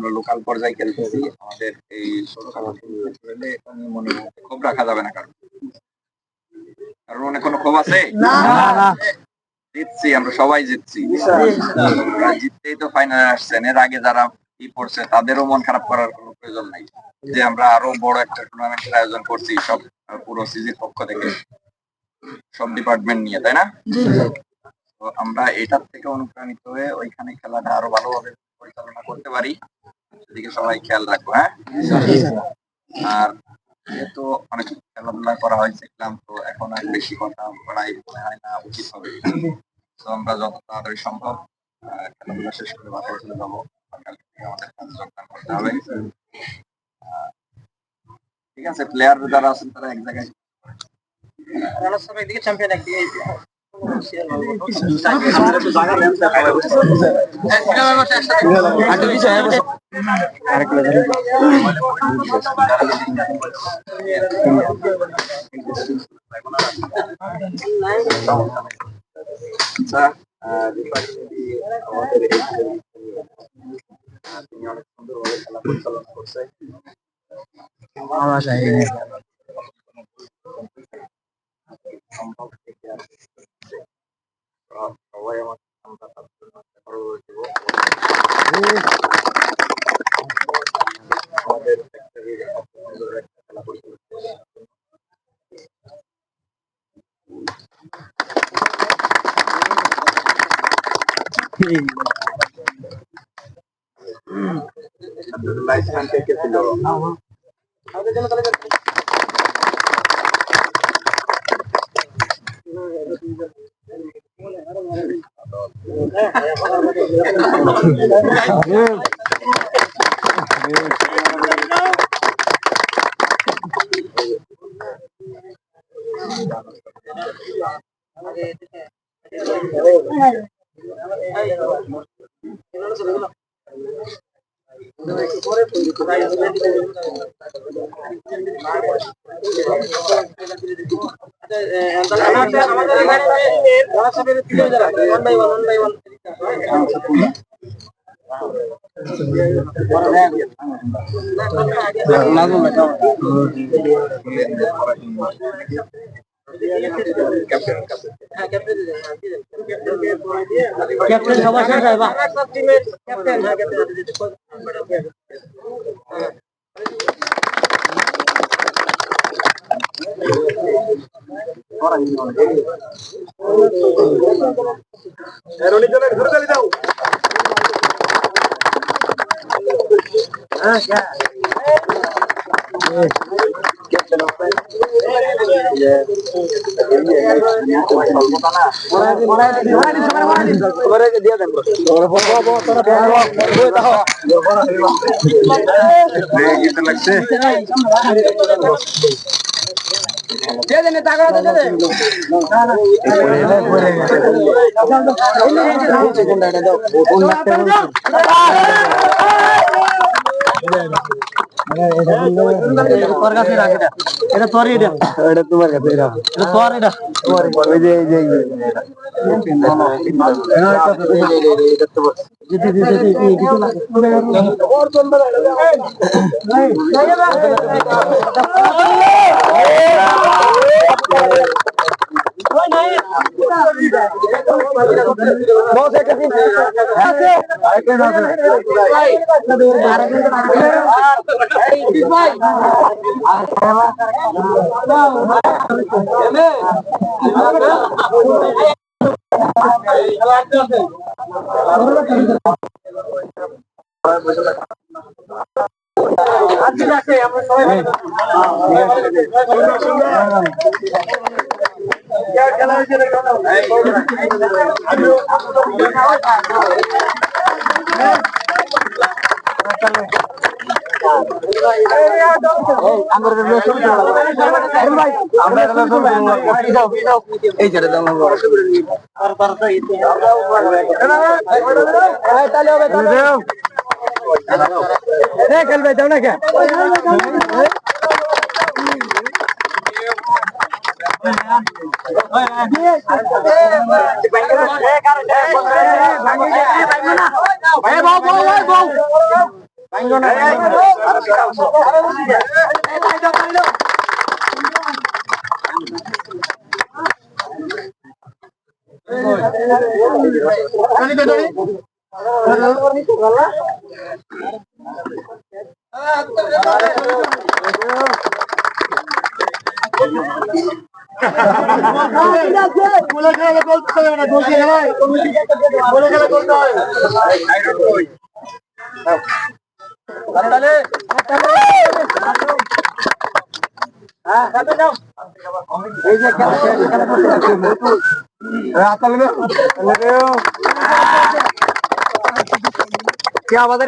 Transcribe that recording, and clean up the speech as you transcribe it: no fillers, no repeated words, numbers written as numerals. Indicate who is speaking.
Speaker 1: আমরা লোকাল পর্যায়ে খেলতেছি। আমাদের এই ছোটখাটো খেলে মনে ক্ষোভ রাখা যাবে না, কারণ মনে কোনো ক্ষোভ আছে? জিতছি, আমরা সবাই জিতছি। জিততেই তো ফাইনালে আসছেন। এর আগে যারা পড়ছে তাদেরও মন খারাপ করার কোনো প্রয়োজন নাই, যে আমরা আরো বড় একটা টুর্নামেন্টের আয়োজন করছি সব পুরো সিজির পক্ষ থেকে, সব ডিপার্টমেন্ট নিয়ে, তাই না? তো আমরা এটার থেকে অনুপ্রাণিত হয়ে ওইখানে খেলাটা আরো ভালোভাবে পরিচালনা করতে পারি, সেদিকে সবাই খেয়াল রাখবো। হ্যাঁ, আর যেহেতু অনেক খেলাধুলা করা হয়েছে তো এখন আর বেশি কথা বলাই মনে হয় না উচিত হবে। তো আমরা যত তাড়াতাড়ি সম্ভব খেলাধুলা শেষ করে বাসায় চলে যাবো। আমাদের কাজে যোগদান করতে হবে। ঠিক আছে, প্লেয়ার যারা আছেন তারা এক জায়গায় চ্যাম্পিয়ন একদিকে তিনি অনেক সুন্দরভাবে খেলা পরিচালনা করছে। সম্ভব থেকে সবাই আমাকে আমাদের খেলা পরিচালনা লাইসেন্স থেকে ছিল আমাদের জন্য তাহলে ক্যাপ্টেন সবার সাথে যাবা সব টিমের ক্যাপ্টেন। হ্যাঁ, ক্যাপ্টেন খেলবে যাও না কে
Speaker 2: কে আমাদের